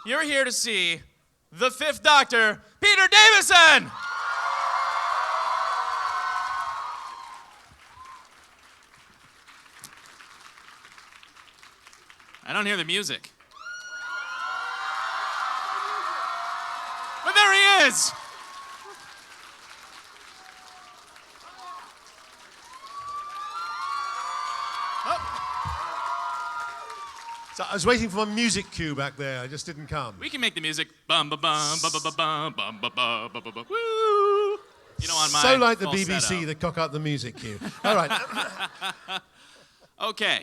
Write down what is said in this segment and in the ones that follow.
You're here to see the Fifth Doctor, Peter Davison! I don't hear the music. But there he is! So I was waiting for my music cue back there. I just didn't come. We can make the music bum ba bum ba ba ba bum bum ba ba ba ba ba woo. You know, on my so like the falsetto. BBC that cock up the music cue. All right. Okay,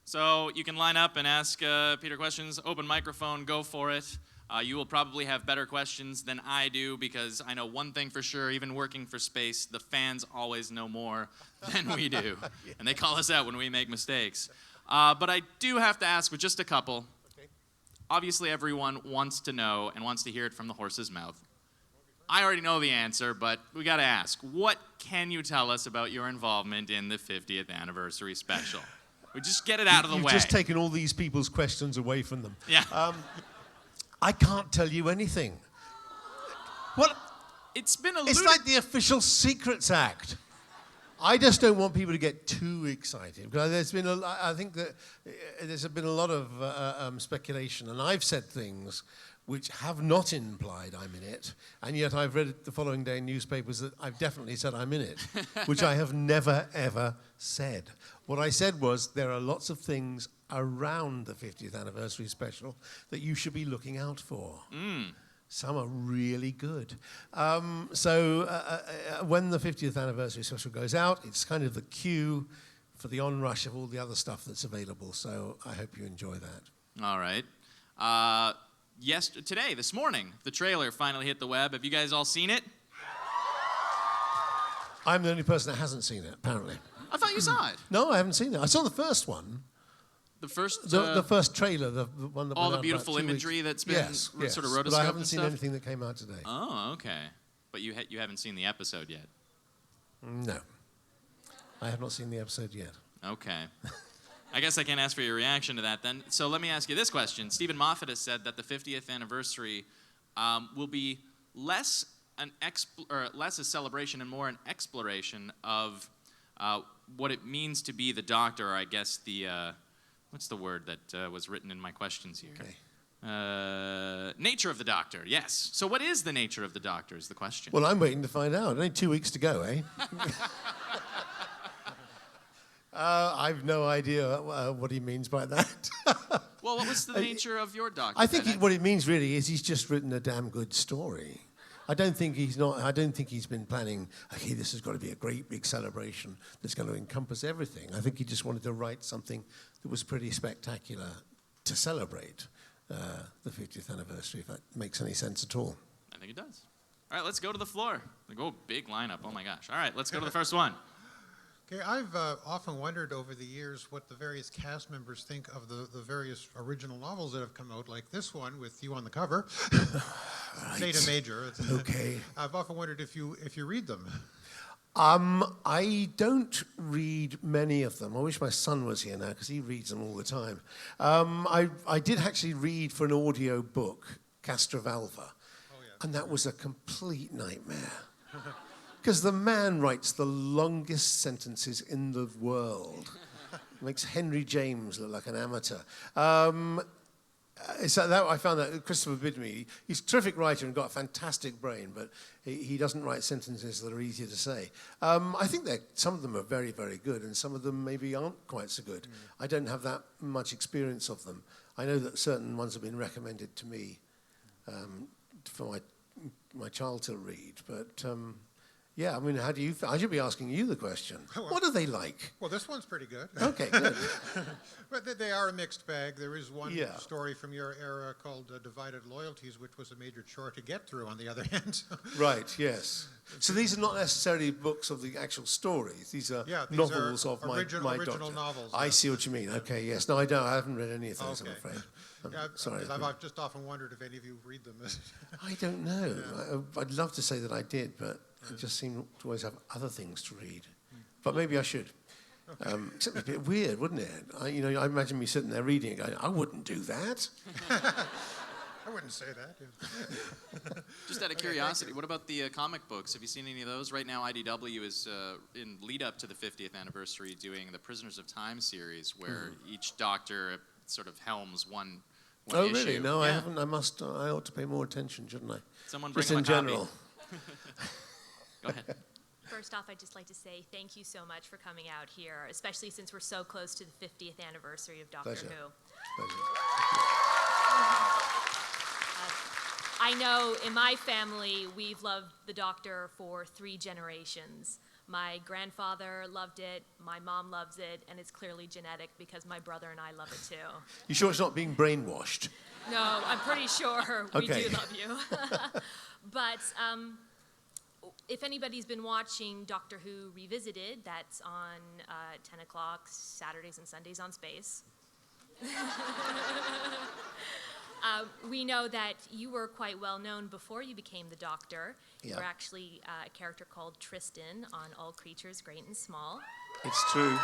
so you can line up and ask Peter questions. Open microphone, go for it. You will probably have better questions than I do because I know one thing for sure, even working for space, the fans always know more than we do. Yeah. And they call us out when we make mistakes. But I do have to ask with just a couple. Okay. Obviously, everyone wants to know and wants to hear it from the horse's mouth. I already know the answer, but we got to ask. What can you tell us about your involvement in the 50th anniversary special? We just get it out of the way. You've just taken all these people's questions away from them. Yeah. I can't tell you anything. What? It's been It's like the Official Secrets Act. I just don't want people to get too excited because I think that there's been a lot of speculation, and I've said things which have not implied I'm in it, and yet I've read the following day in newspapers that I've definitely said I'm in it, which I have never, ever said. What I said was there are lots of things around the 50th anniversary special that you should be looking out for. Some are really good. So when the 50th anniversary special goes out, it's kind of the cue for the onrush of all the other stuff that's available. So I hope you enjoy that. All right. This morning, the trailer finally hit the web. Have you guys all seen it? I'm the only person that hasn't seen it, apparently. I thought you saw it. No, I haven't seen it. I saw the first one. The first trailer, the one that all went the out beautiful about 2 imagery weeks. that's been yes, sort of rotoscoped. rotoscoped. But I haven't and seen stuff? anything that came out today. Oh, okay. But you haven't seen the episode yet. No, I have not seen the episode yet. Okay. I guess I can't ask for your reaction to that then. So let me ask you this question. Stephen Moffat has said that the 50th anniversary will be less a celebration and more an exploration of what it means to be the Doctor, or I guess the, what's the word that was written in my questions here? Okay. Nature of the Doctor, yes. So what is the nature of the Doctor is the question. Well, I'm waiting to find out. Only 2 weeks to go, eh? I've no idea what he means by that. Well, what was the nature of your Doctor? I think what it means really is he's just written a damn good story. I don't think he's been planning, okay, this has got to be a great big celebration that's going to encompass everything. I think he just wanted to write something that was pretty spectacular to celebrate the 50th anniversary, if that makes any sense at all. I think it does. All right, let's go to the floor. Big lineup, oh my gosh. All right, let's go to the first one. Okay, I've often wondered over the years what the various cast members think of the various original novels that have come out, like this one with you on the cover, Right. Zeta Major. Okay. I've often wondered if you read them. I don't read many of them. I wish my son was here now because he reads them all the time. I did actually read for an audio book, Castrovalva, and that was a complete nightmare. Because the man writes the longest sentences in the world. Makes Henry James look like an amateur. So that, I found that Christopher Bidme, he's a terrific writer and got a fantastic brain, but he doesn't write sentences that are easy to say. I think that some of them are very, very good, and some of them maybe aren't quite so good. I don't have that much experience of them. I know that certain ones have been recommended to me for my child to read, but... yeah, I mean, how do you... I should be asking you the question. What are they like? Well, this one's pretty good. Okay, good. But they are a mixed bag. There is one Yeah. story from your era called Divided Loyalties, which was a major chore to get through, on the other hand. Right, yes. So these are not necessarily books of the actual stories. These are novels of my original Doctor. novels. I see what you mean. Okay, yes. No, I don't. I haven't read any of those, I'm afraid. Sorry. I've just often wondered if any of you read them. I don't know. Yeah. I'd love to say that I did, but I just seem to always have other things to read. But maybe I should. Except it's a bit weird, wouldn't it? I imagine me sitting there reading it going, I wouldn't do that. I wouldn't say that. Yeah. Just out of curiosity, what about the comic books? Have you seen any of those? Right now, IDW is in lead up to the 50th anniversary doing the Prisoners of Time series, where each Doctor sort of helms one Oh, issue. really? No, I Yeah. haven't. I ought to pay more attention, shouldn't I? Someone bring Just him in a copy. general. Go ahead. First off, I'd just like to say thank you so much for coming out here, especially since we're so close to the 50th anniversary of Doctor Pleasure. Who. Pleasure. I know in my family, we've loved the Doctor for 3 generations. My grandfather loved it, my mom loves it, and it's clearly genetic because my brother and I love it too. You sure it's not being brainwashed? No, I'm pretty sure we Okay. do love you. But if anybody's been watching Doctor Who Revisited, that's on 10 o'clock Saturdays and Sundays on Space. We know that you were quite well known before you became the Doctor. You Yeah. were actually a character called Tristan on All Creatures Great and Small. It's true.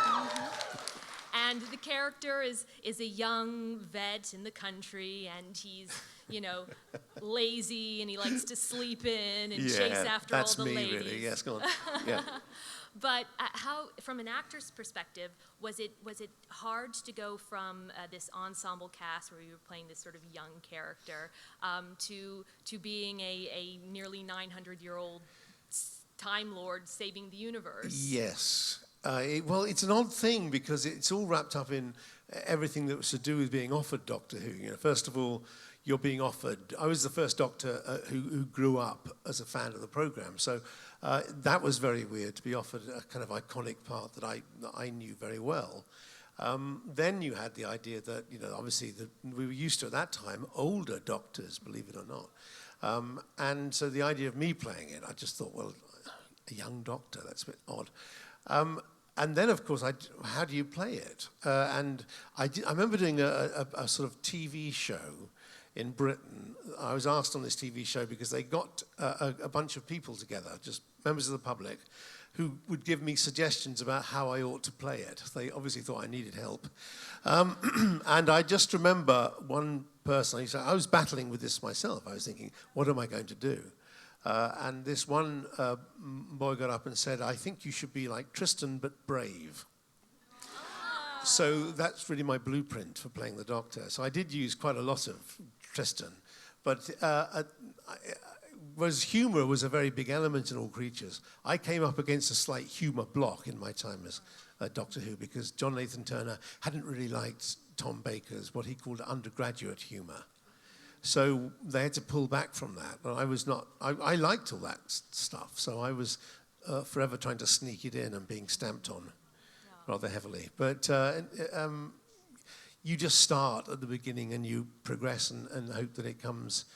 And the character is a young vet in the country, and he's, lazy, and he likes to sleep in and chase after that's all the me, ladies. really. Yes, go on. Yeah. But how, from an actor's perspective, was it hard to go from this ensemble cast where you were playing this sort of young character to being a nearly 900-year-old Time Lord saving the universe? Yes. Well, it's an odd thing because it's all wrapped up in everything that was to do with being offered Doctor Who. First of all, you're being offered. I was the first Doctor who grew up as a fan of the program, so that was very weird to be offered a kind of iconic part that I knew very well. Then you had the idea that obviously we were used to at that time older Doctors, believe it or not, and so the idea of me playing it, I just thought, well, a young Doctor, that's a bit odd. And then, of course, how do you play it? And I remember doing a sort of TV show in Britain. I was asked on this TV show because they got a bunch of people together, just members of the public, who would give me suggestions about how I ought to play it. They obviously thought I needed help. And I just remember one person, I was battling with this myself. I was thinking, what am I going to do? And this one boy got up and said, I think you should be like Tristan, but brave. So that's really my blueprint for playing the Doctor. So I did use quite a lot of Tristan. But humour was a very big element in All Creatures. I came up against a slight humour block in my time as Doctor Who because John Nathan Turner hadn't really liked Tom Baker's, what he called undergraduate humour. So they had to pull back from that. And I was not, I liked all that stuff. So I was forever trying to sneak it in and being stamped on rather heavily. But you just start at the beginning and you progress and hope that it comes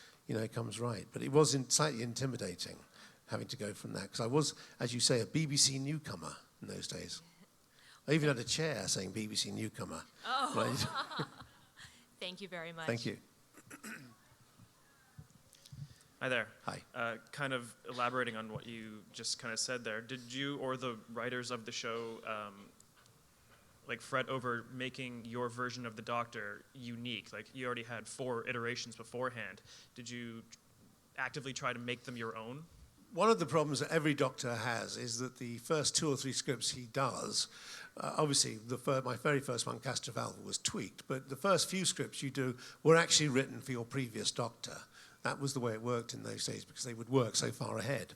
right. But it was slightly intimidating having to go from that. Because I was, as you say, a BBC newcomer in those days. I even had a chair saying BBC newcomer. Oh. Right? Thank you very much. Thank you. Hi there. Hi. Kind of elaborating on what you just kind of said there, did you or the writers of the show fret over making your version of the Doctor unique? Like you already had 4 iterations beforehand. Did you actively try to make them your own? One of the problems that every Doctor has is that the first 2 or 3 scripts he does, obviously my very first one, Castrovalva, was tweaked, but the first few scripts you do were actually written for your previous Doctor. That was the way it worked in those days because they would work so far ahead.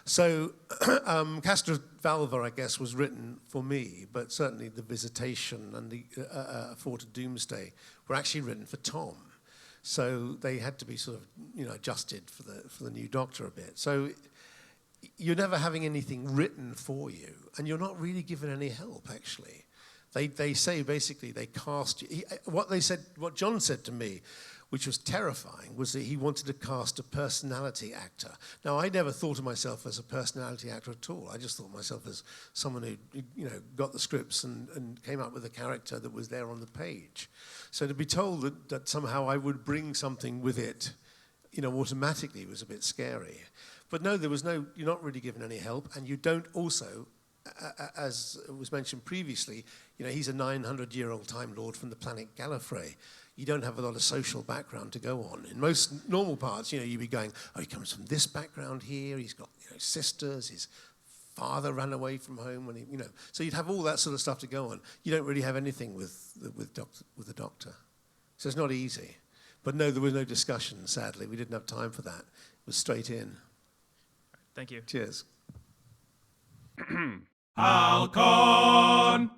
So Castrovalva, I guess, was written for me, but certainly the Visitation and the Fort of Doomsday were actually written for Tom. So they had to be sort of adjusted for the new Doctor a bit. So you're never having anything written for you, and you're not really given any help actually. They say basically they cast you. What John said to me, which was terrifying, was that he wanted to cast a personality actor. Now, I never thought of myself as a personality actor at all. I just thought of myself as someone who, got the scripts and came up with a character that was there on the page. So to be told that somehow I would bring something with it, automatically was a bit scary. But no, you're not really given any help, and you don't also, as was mentioned previously, he's a 900-year-old Time Lord from the planet Gallifrey. you don't have a lot of social background to go on. In most normal parts, you'd be going, oh, he comes from this background here, he's got sisters, his father ran away from home when so you'd have all that sort of stuff to go on. You don't really have anything with the doctor. So it's not easy. But no, there was no discussion, sadly. We didn't have time for that. It was straight in. Thank you. Cheers. Hal-Con.